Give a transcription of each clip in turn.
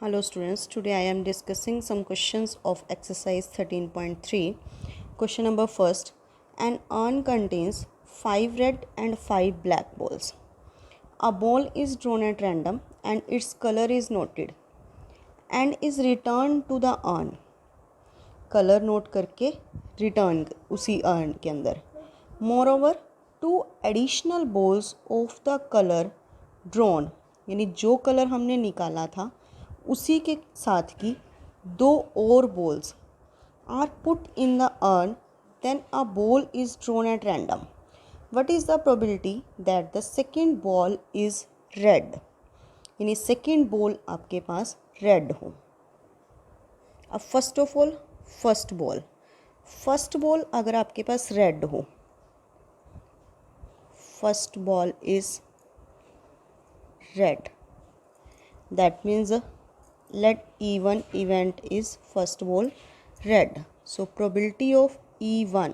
Hello students, today I am discussing some questions of exercise 13.3. Question number first, an urn contains 5 red and 5 black balls. A ball is drawn at random and its color is noted and is returned to the urn. Colour note करके return उसी earn के अंदर. More over 2 additional balls of the colour drawn, यानी जो colour हमने निकाला था उसी के साथ की 2 और balls are put in the urn, then a ball is drawn at random. What is the probability that the second ball is red, यानी सेकेंड बॉल आपके पास रेड हो. अब first of all first ball अगर आपके पास red हो, first ball is red, that means let E1 event is first ball red. So probability of E1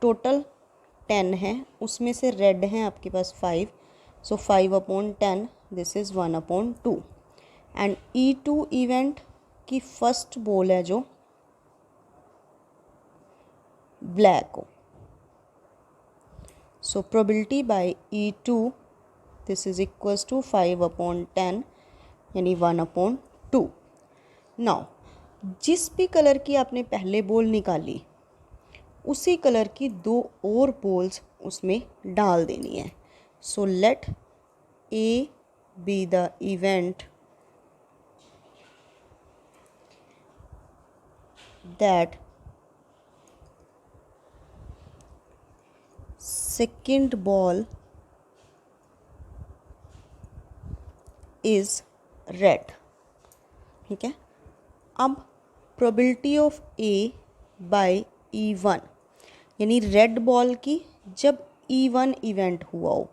total 10 है, उसमें से रेड है आपके पास 5, so 5/10 this is 1/2. And E2 event की फर्स्ट बॉल है जो ब्लैक हो. So probability by E2 this is equals to 5/10 यानी 1/2. नाउ जिस भी कलर की आपने पहले बॉल निकाली उसी कलर की 2 और बॉल्स उसमें डाल देनी है. So let A B the event that second ball is red. ठीक है. अब probability of A by E1, यानी रेड बॉल की जब E1 इवेंट हुआ हो,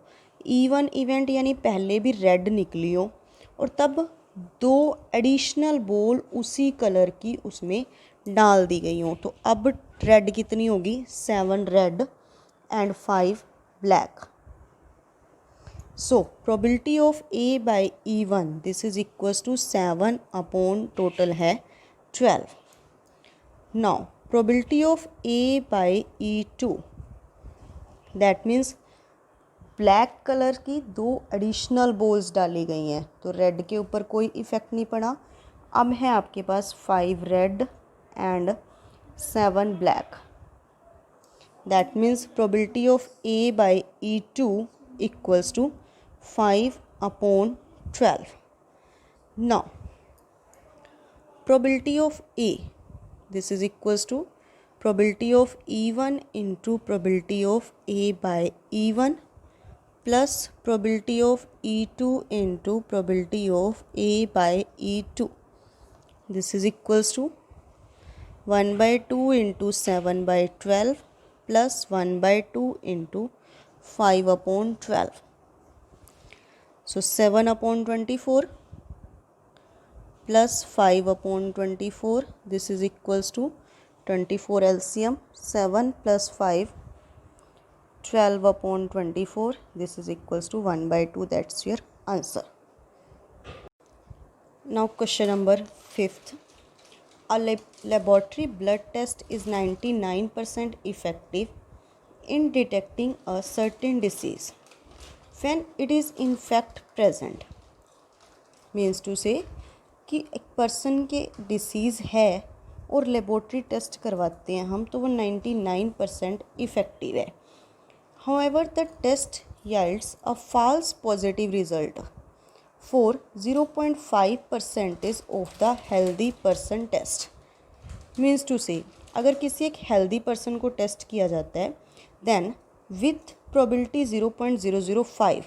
E1 इवेंट यानी पहले भी रेड निकली हो और तब 2 एडिशनल बॉल उसी कलर की उसमें डाल दी गई हो, तो अब रेड कितनी होगी, 7 red and 5 black. So probability of A by E1 this is equals to 7 upon total है 12. Now probability of A by E2 that means black colour की 2 एडिशनल बॉल्स डाली गई हैं, तो रेड के ऊपर कोई इफ़ेक्ट नहीं पड़ा. अब है आपके पास 5 red and 7 black. That means probability of A by E2 equals to 5/12. Now probability of A, this is equals to probability of E1 into probability of A by E1 plus probability of E2 into probability of A by E2. This is equals to 1/2 into 7/12 plus 1/2 into 5/12. So 7/24 plus 5/24, this is equals to 24 LCM, 7 plus 5, 12/24, this is equals to 1/2. That's your answer. Now question number 5th. A laboratory blood test is 99% effective in detecting a certain disease when it is in fact present. Means to say कि एक person के disease है और laboratory test करवाते हैं हम, तो वो 99% इफ़ेक्टिव है. However, the test yields a false positive result for 0.5% of the healthy person test. Means to say अगर किसी एक हेल्दी पर्सन को टेस्ट किया जाता है देन विथ प्रोबेबिलिटी 0.005,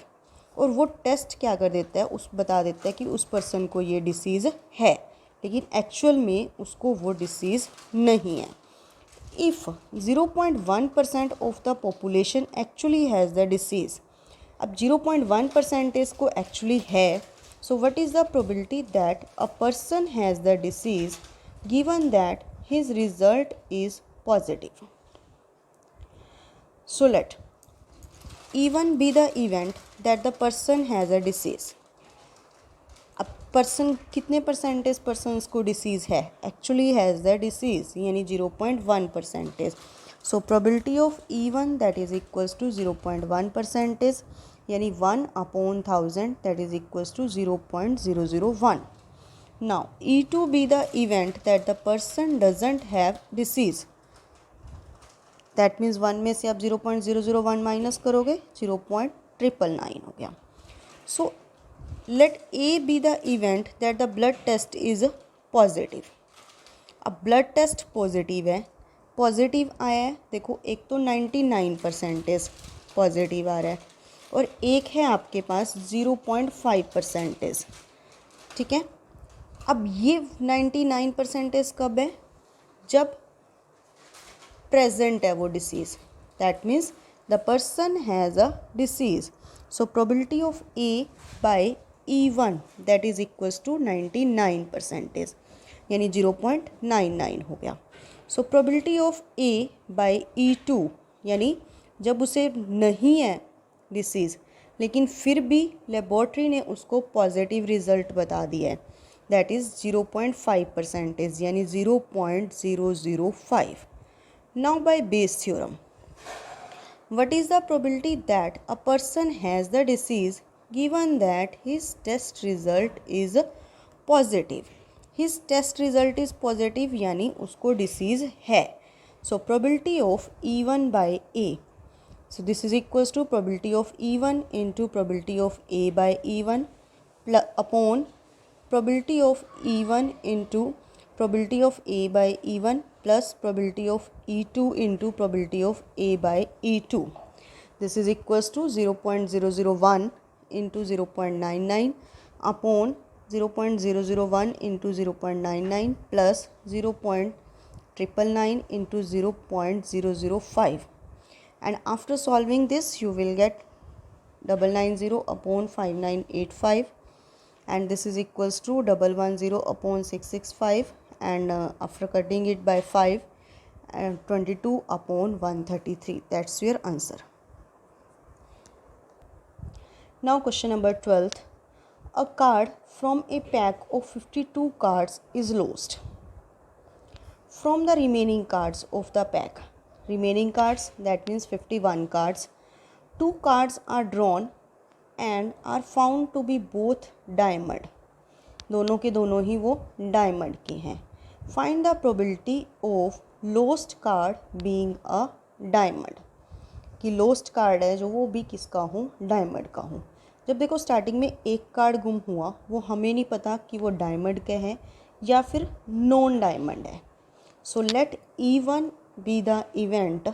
और वो टेस्ट क्या कर देता है, उस बता देता है कि उस पर्सन को ये डिसीज़ है, लेकिन एक्चुअल में उसको वो डिसीज़ नहीं है. If 0.1% of the population actually has the disease, अब 0.1% को एक्चुअली है, so what is the probability that a person has the disease given that his result is positive? So let E1 be the event that the person has a disease. अब person कितने percentage persons को disease है, actually has the disease, यानी 0.1%। So probability of E1 that is equals to 0.1%, यानी 1/1000 that is equals to 0.001. Now E2 be the event that the person doesn't have disease, that means 1 में से आप 0.001 minus करोगे, 0.999 हो गया. सो let A be the event that the blood test is positive. अब blood test positive है, positive आया है, देखो एक तो 99% पॉजिटिव आ रहा है और एक है आपके पास 0.5%. ठीक है, अब ये 99% कब है, जब प्रेजेंट है वो disease, that means the person has a disease. So probability of A by E1 that is equals to 99%, यानी 0.99 हो गया. So probability of A by E2, यानी जब उसे नहीं है डिसीज़ लेकिन फिर भी लेबॉर्ट्री ने उसको पॉजिटिव रिजल्ट बता दिया है, दैट इज़ 0.5%, यानी 0.005. Now by Bayes theorem, what is the probability that a person has the disease given that his test result is positive? His test result is positive, यानी उसको disease है. So probability of E1 by A. So this is equals to probability of E1 into probability of A by E1 upon probability of E1 into probability of A by E1 plus probability of E2 into probability of A by E2. This is equals to 0.001 into 0.99 upon 0.001 into 0.99 plus 0.999 into 0.005. And after solving this you will get 990 upon 5985, and this is equals to 110 upon 665, and after cutting it by 5, and 22 upon 133. That's your answer. Now question number 12. A card from a pack of 52 cards is lost. From the remaining cards of the pack, remaining cards that means 51 cards, 2 cards are drawn and are found to be both diamond. दोनों के दोनों ही वो diamond के हैं. Find the probability of lost card being a diamond, कि lost card है जो वो भी किसका हो, डायमंड का हो. जब देखो स्टार्टिंग में एक कार्ड गुम हुआ, वो हमें नहीं पता कि वो डायमंड के हैं या फिर नॉन डायमंड है. So let E1 B the event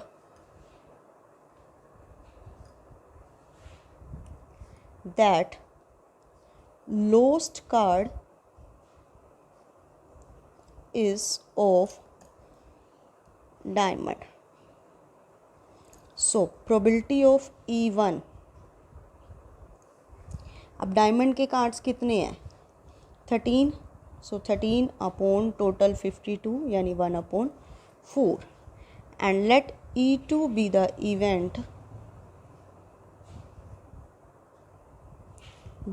that lost card is of diamond. So probability of E1, अब डायमंड के कार्ड्स कितने हैं, 13. सो 13 अपॉन टोटल 52, यानी 1/4. And let E2 be the event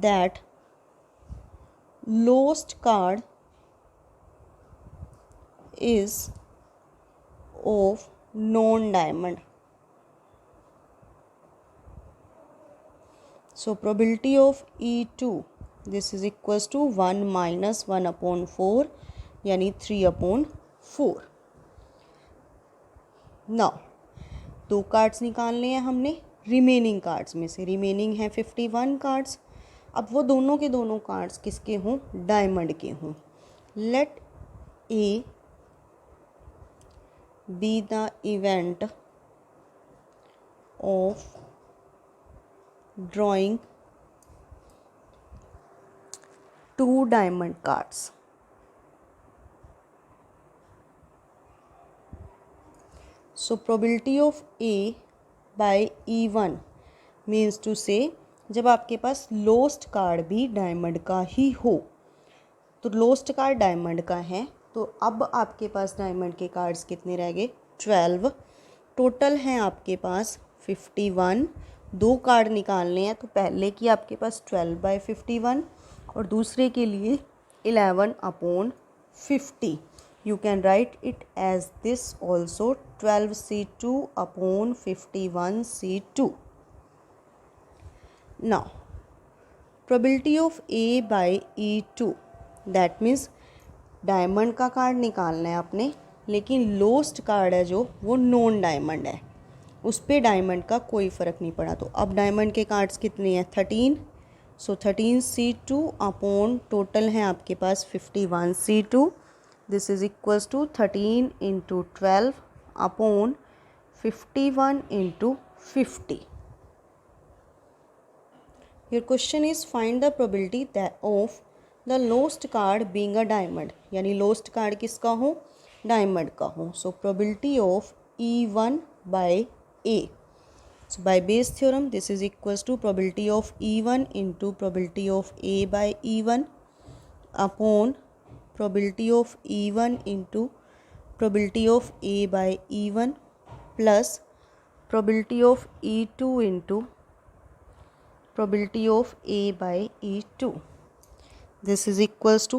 that lost card is of non-diamond. So probability of E2, this is equals to 1 minus 1/4, यानी 3/4. Now 2 cards निकालने हैं हमने remaining cards में से. रिमेनिंग है 51 कार्ड्स. अब वो दोनों के दोनों कार्ड्स किसके हों, डायमंड के हों. Let A be the event of drawing 2 diamond cards. So probability of A by E1 means to say जब आपके पास लोस्ट कार्ड भी डायमंड का ही हो. तो लोस्ट कार्ड डायमंड का है, तो अब आपके पास डायमंड के कार्ड्स कितने रह गए, 12. टोटल हैं आपके पास 51. 2 कार्ड निकालने हैं, तो पहले की आपके पास 12/51 और दूसरे के लिए 11/50. You can write it as this also, 12C2/51C2. Now, probability of A by E2, that means diamond का कार्ड निकालना है आपने, लेकिन लोस्ट कार्ड है जो वो नॉन डायमंड है, उस पर डायमंड का कोई फ़र्क नहीं पड़ा. तो अब डायमंड के कार्ड्स कितने हैं? 13. सो 13C2 अपॉन टोटल है आपके पास 51C2. This is equals to 13 into 12 upon 51 into 50. Your question is find the probability that of the lost card being a diamond, यानी लोस्ट कार्ड किसका हो? डायमंड का हो. So probability of E1 by A. So by Bayes theorem, this is equals to probability of E1 into probability of A by E1 upon probability of E1 into probability of A by E1 plus probability of E2 into probability of A by E2. This is equals to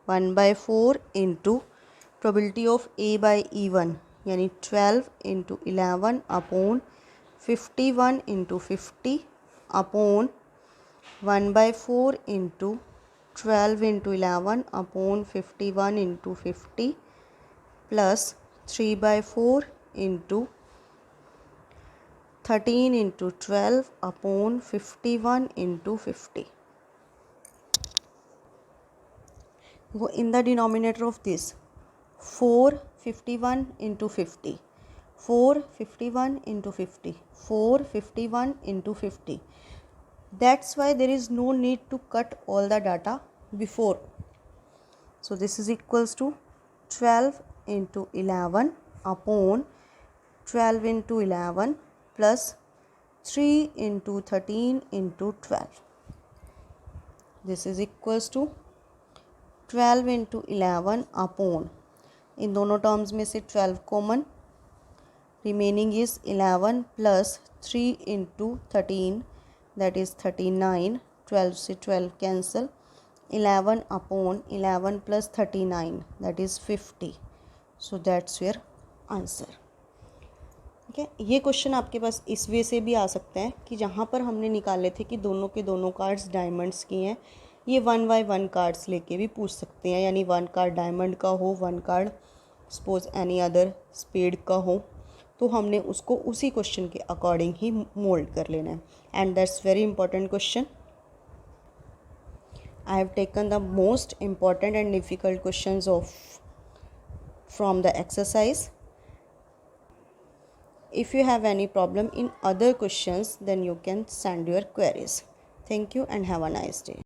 1 by 4 into probability of A by E1, यानी 12 into 11 upon 51 into 50 upon 1 by 4 into 12 into 11 upon 51 into 50 plus 3 by 4 into 13 into 12 upon 51 into 50. Go in the denominator of this 4 51 into 50, 4 51 into 50, 4 51 into 50. That's why there is no need to cut all the data before. So this is equals to 12 into 11 upon 12 into 11 plus 3 into 13 into 12. This is equals to 12 into 11 upon, इन दोनों terms में से 12 common, remaining is 11 plus 3 into 13 that is 39. 12 से 12 cancel, 11 upon 11 plus 39 that is 50. So that's your answer. ठीक है, ये question आपके पास इस वे से भी आ सकता है कि जहाँ पर हमने निकाले थे कि दोनों के दोनों कार्ड्स डायमंड्स की हैं, ये 1 बाय 1 कार्ड्स लेके भी पूछ सकते हैं, यानी 1 कार्ड डायमंड का हो, 1 card suppose any other spade का हो, तो हमने उसको उसी क्वेश्चन के अकॉर्डिंग ही मोल्ड कर लेना है. And that's very important question. I have taken the most important and difficult questions of from the exercise. If you have any problem in other questions, then you can send your queries. Thank you and have a nice day.